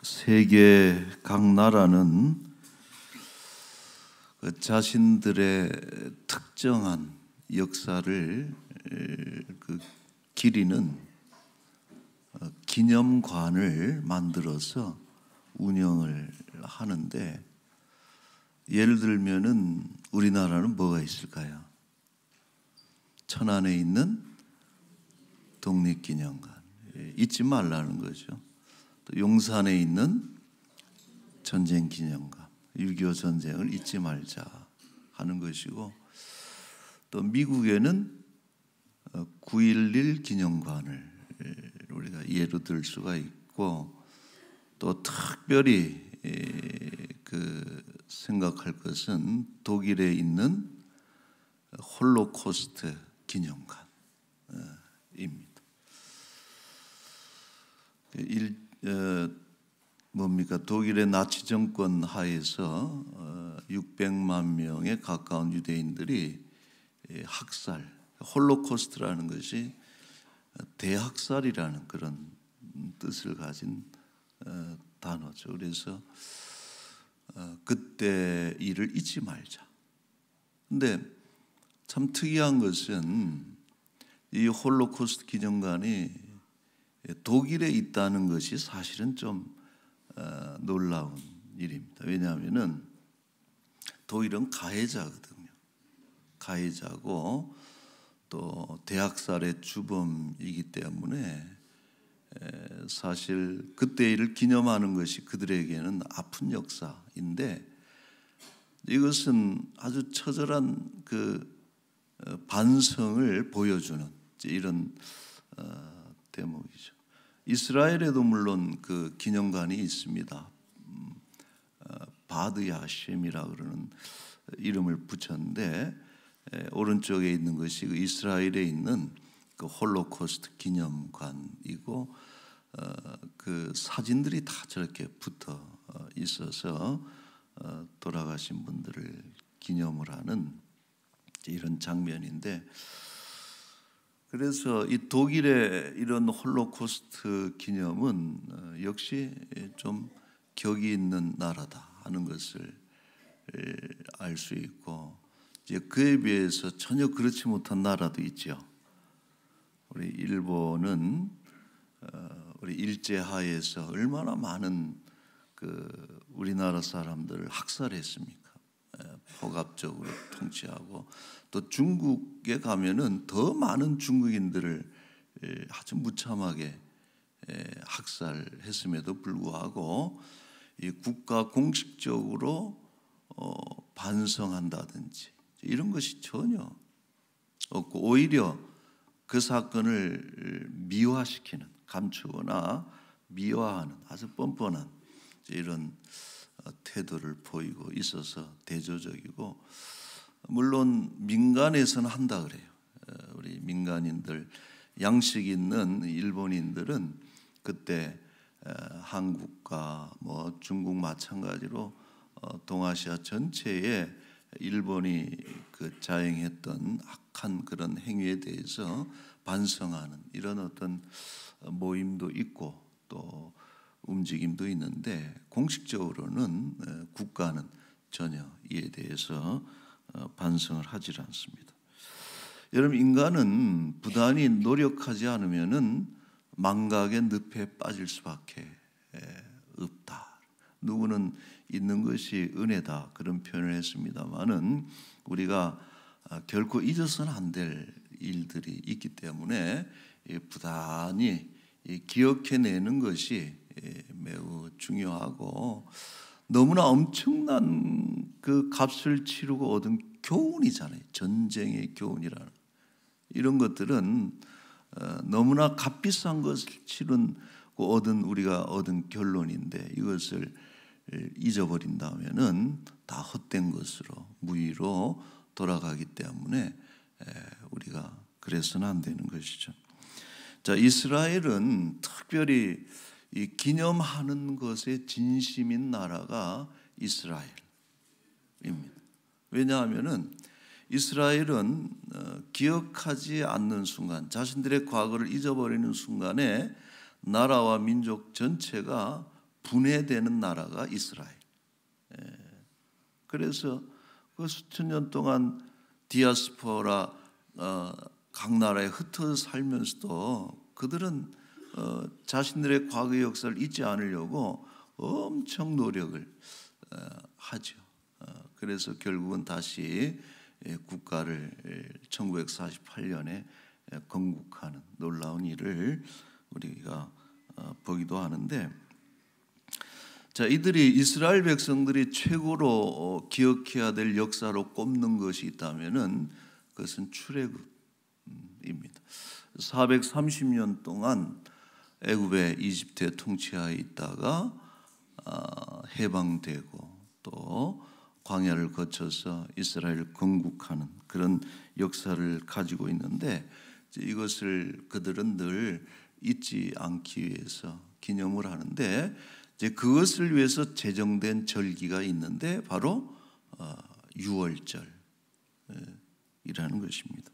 세계 각 나라는 자신들의 특정한 역사를 기리는 기념관을 만들어서 운영을 하는데, 예를 들면은 우리나라는 뭐가 있을까요? 천안에 있는 독립기념관, 잊지 말라는 거죠. 또 용산에 있는 전쟁기념관, 6.25 전쟁을 잊지 말자 하는 것이고, 또 미국에는 9.11 기념관을 우리가 예로 들 수가 있고, 또 특별히 생각할 것은 독일에 있는 홀로코스트 기념관입니다. 독일의 나치 정권 하에서 600만 명에 가까운 유대인들이 학살, 홀로코스트라는 것이 대학살이라는 그런 뜻을 가진 단어죠. 그래서 그때 일을 잊지 말자. 근데 참 특이한 것은 이 홀로코스트 기념관이 독일에 있다는 것이 사실은 좀 놀라운 일입니다. 왜냐하면은 독일은 가해자거든요. 가해자고 또 대학살의 주범이기 때문에 사실 그때 일을 기념하는 것이 그들에게는 아픈 역사인데, 이것은 아주 처절한 반성을 보여주는 이런 대목이죠. 이스라엘에도 물론 그 기념관이 있습니다. 바드 야셴이라 그러는 이름을 붙였는데, 오른쪽에 있는 것이 이스라엘에 있는 그 홀로코스트 기념관이고, 그 사진들이 다 저렇게 붙어 있어서 돌아가신 분들을 기념을 하는 이런 장면인데, 그래서 이 독일의 이런 홀로코스트 기념은 역시 좀 격이 있는 나라다 하는 것을 알 수 있고, 이제 그에 비해서 전혀 그렇지 못한 나라도 있죠. 우리 일본은 우리 일제하에서 얼마나 많은 우리나라 사람들을 학살했습니까? 포갑적으로 통치하고, 또 중국에 가면은 더 많은 중국인들을 아주 무참하게 학살했음에도 불구하고 이 국가 공식적으로 반성한다든지 이런 것이 전혀 없고, 오히려 그 사건을 미화시키는, 감추거나 미화하는 아주 뻔뻔한 이런 태도를 보이고 있어서 대조적이고, 물론 민간에서는 한다 그래요. 우리 민간인들, 양식 있는 일본인들은 그때 한국과 중국 마찬가지로 동아시아 전체에 일본이 자행했던 악한 그런 행위에 대해서 반성하는 이런 어떤 모임도 있고 또 움직임도 있는데, 공식적으로는 국가는 전혀 이에 대해서 반성을 하지 않습니다. 여러분, 인간은 부단히 노력하지 않으면은 망각의 늪에 빠질 수밖에 없다. 누구는 있는 것이 은혜다 그런 표현을 했습니다만은, 우리가 결코 잊어서는 안 될 일들이 있기 때문에 부단히 기억해내는 것이 매우 중요하고, 너무나 엄청난 그 값을 치르고 얻은 교훈이잖아요. 전쟁의 교훈이라는 이런 것들은 너무나 값비싼 것을 치르고 우리가 얻은 결론인데, 이것을 잊어버린다면은 다 헛된 것으로, 무의로 돌아가기 때문에 우리가 그래서는 안 되는 것이죠. 자, 이스라엘은 특별히 이 기념하는 것에 진심인 나라가 이스라엘입니다. 왜냐하면은 이스라엘은 기억하지 않는 순간, 자신들의 과거를 잊어버리는 순간에 나라와 민족 전체가 분해되는 나라가 이스라엘. 그래서 그 수천 년 동안 디아스포라 각 나라에 흩어져 살면서도 그들은 자신들의 과거 역사를 잊지 않으려고 엄청 노력을 하죠. 그래서 결국은 다시 국가를 1948년에 건국하는 놀라운 일을 우리가 보기도 하는데, 자, 이들이 이스라엘 백성들이 최고로 기억해야 될 역사로 꼽는 것이 있다면은 그것은 출애굽입니다. 430년 동안 애굽의 이집트의 통치하에 있다가 해방되고 또 광야를 거쳐서 이스라엘을 건국하는 그런 역사를 가지고 있는데, 이것을 그들은 늘 잊지 않기 위해서 기념을 하는데, 이제 그것을 위해서 제정된 절기가 있는데 바로 유월절이라는 것입니다.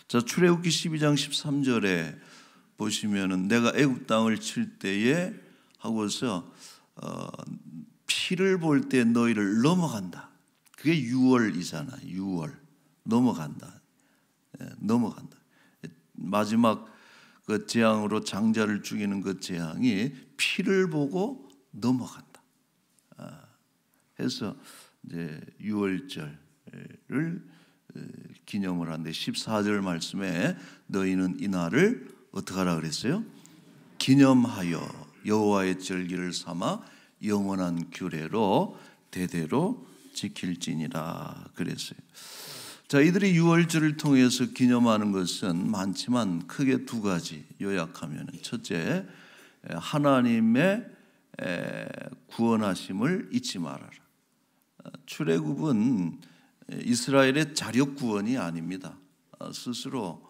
자, 출애굽기 12장 13절에 보시면은 내가 애굽 땅을 칠 때에 하고서 피를 볼 때 너희를 넘어간다. 그게 유월이잖아. 유월. 넘어간다. 넘어간다. 마지막 그 재앙으로 장자를 죽이는 그 재앙이 피를 보고 넘어간다. 해서 이제 유월절을 기념을 하는데 14절 말씀에 너희는 이 날을 어떻게 하라 그랬어요? 기념하여 여호와의 절기를 삼아 영원한 규례로 대대로 지킬지니라 그랬어요. 자, 이들이 유월절을 통해서 기념하는 것은 많지만 크게 두 가지 요약하면, 첫째, 하나님의 구원하심을 잊지 말아라. 출애굽은 이스라엘의 자력 구원이 아닙니다. 스스로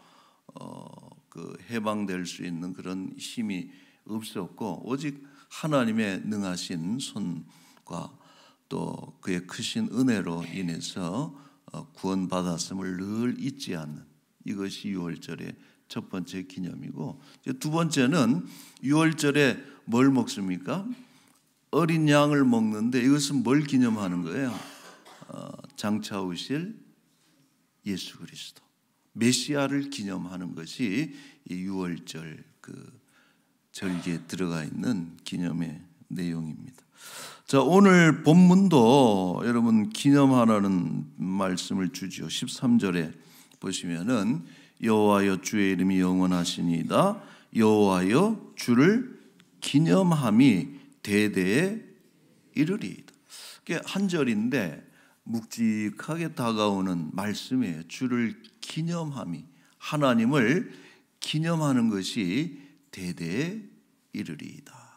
그 해방될 수 있는 그런 힘이 없었고, 오직 하나님의 능하신 손과 또 그의 크신 은혜로 인해서 구원받았음을 늘 잊지 않는, 이것이 유월절의 첫 번째 기념이고, 두 번째는 유월절에 뭘 먹습니까? 어린 양을 먹는데, 이것은 뭘 기념하는 거예요? 장차 오실 예수 그리스도 메시아를 기념하는 것이 이 유월절 그 절기에 들어가 있는 기념의 내용입니다. 자, 오늘 본문도 여러분 기념하라는 말씀을 주죠. 13절에 보시면은 여호와여 주의 이름이 영원하시니이다. 여호와여 주를 기념함이 대대에 이르리이다. 그게 한 절인데 묵직하게 다가오는 말씀이에요. 주를 기념함이, 하나님을 기념하는 것이 대대에 이르리이다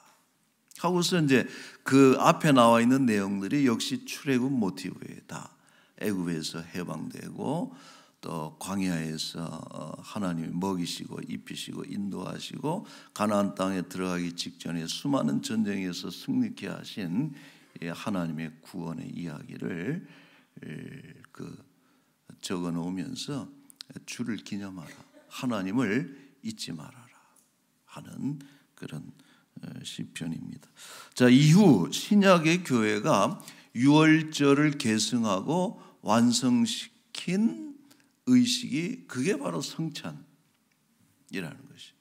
하고서 이제 그 앞에 나와 있는 내용들이 역시 출애굽 모티브에 다 애굽에서 해방되고 또 광야에서 하나님이 먹이시고 입히시고 인도하시고 가나안 땅에 들어가기 직전에 수많은 전쟁에서 승리케 하신 하나님의 구원의 이야기를 적어 놓으면서 주를 기념하라, 하나님을 잊지 말아라 하는 그런 시편입니다. 자, 이후 신약의 교회가 유월절을 계승하고 완성시킨 의식이 그게 바로 성찬이라는 것이.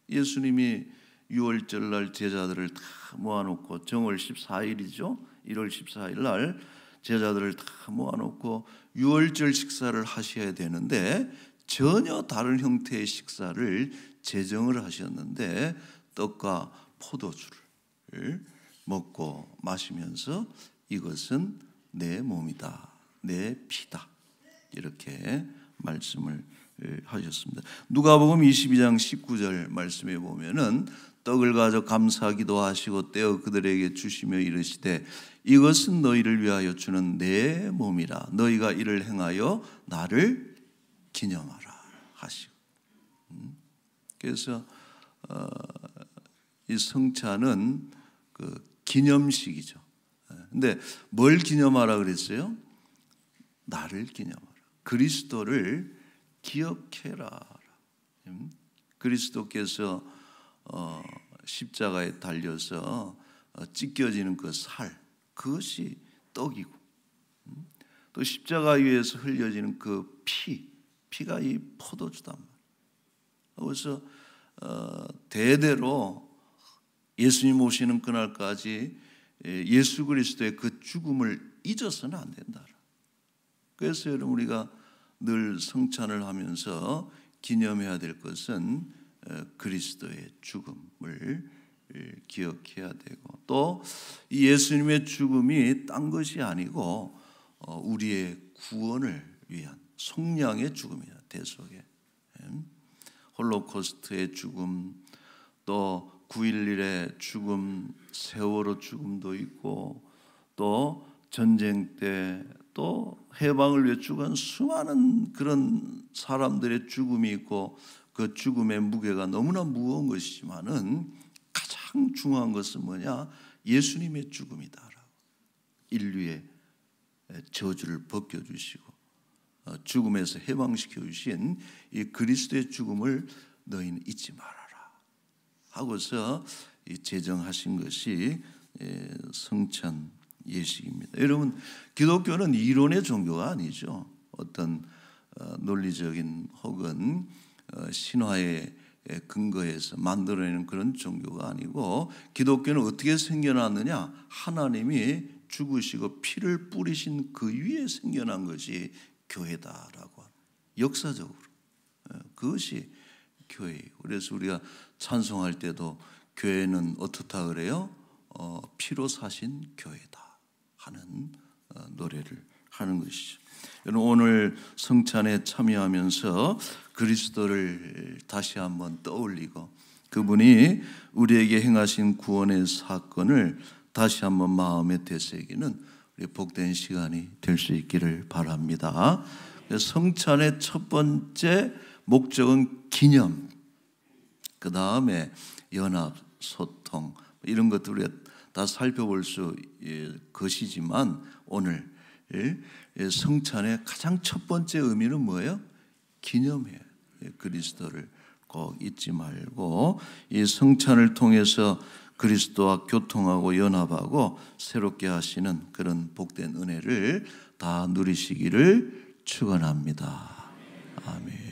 예수님이 유월절 날 제자들을 다 모아놓고, 정월 14일이죠. 1월 14일 날 제자들을 다 모아놓고 유월절 식사를 하셔야 되는데 전혀 다른 형태의 식사를 제정을 하셨는데, 떡과 포도주를 먹고 마시면서 이것은 내 몸이다, 내 피다, 이렇게 말씀을 하셨습니다. 누가복음 22장 19절 말씀에 보면은 떡을 가져 감사기도 하시고 떼어 그들에게 주시며 이르시되 이것은 너희를 위하여 주는 내 몸이라. 너희가 이를 행하여 나를 기념하라 하시고. 그래서 이 성찬은 그 기념식이죠. 근데 뭘 기념하라 그랬어요? 나를 기념하라. 그리스도를 기억해라. 그리스도께서 십자가에 달려서 찢겨지는 그 살, 그것이 떡이고, 또 십자가 위에서 흘려지는 그 피가 이 포도주단 말이에요. 그래서 대대로 예수님 오시는 그날까지 예수 그리스도의 그 죽음을 잊어서는 안 된다. 그래서 여러분, 우리가 늘 성찬을 하면서 기념해야 될 것은 그리스도의 죽음을 기억해야 되고, 또 이 예수님의 죽음이 딴 것이 아니고 우리의 구원을 위한 속량의 죽음이야. 대속의 홀로코스트의 죽음, 또 9.11의 죽음, 세월호 죽음도 있고, 또 전쟁 때 또 해방을 위해 죽은 수많은 그런 사람들의 죽음이 있고, 그 죽음의 무게가 너무나 무거운 것이지만은 가장 중요한 것은 뭐냐? 예수님의 죽음이다. 인류의 저주를 벗겨주시고 죽음에서 해방시켜 주신 이 그리스도의 죽음을 너희는 잊지 말아라 하고서 제정하신 것이 성찬 예식입니다. 여러분, 기독교는 이론의 종교가 아니죠. 어떤 논리적인 혹은 신화에 근거해서 만들어내는 그런 종교가 아니고, 기독교는 어떻게 생겨났느냐? 하나님이 죽으시고 피를 뿌리신 그 위에 생겨난 것이 교회다라고, 역사적으로 그것이 교회예요. 그래서 우리가 찬송할 때도 교회는 어떻다 그래요? 피로 사신 교회다 하는 노래를 하는 것이죠. 여러분, 오늘 성찬에 참여하면서 그리스도를 다시 한번 떠올리고 그분이 우리에게 행하신 구원의 사건을 다시 한번 마음에 되새기는 우리 복된 시간이 될 수 있기를 바랍니다. 성찬의 첫 번째 목적은 기념, 그 다음에 연합, 소통, 이런 것들 우리가 다 살펴볼 수 것이지만, 오늘 성찬의 가장 첫 번째 의미는 뭐예요? 기념해요. 그리스도를 꼭 잊지 말고 이 성찬을 통해서 그리스도와 교통하고 연합하고 새롭게 하시는 그런 복된 은혜를 다 누리시기를 축원합니다. 아멘.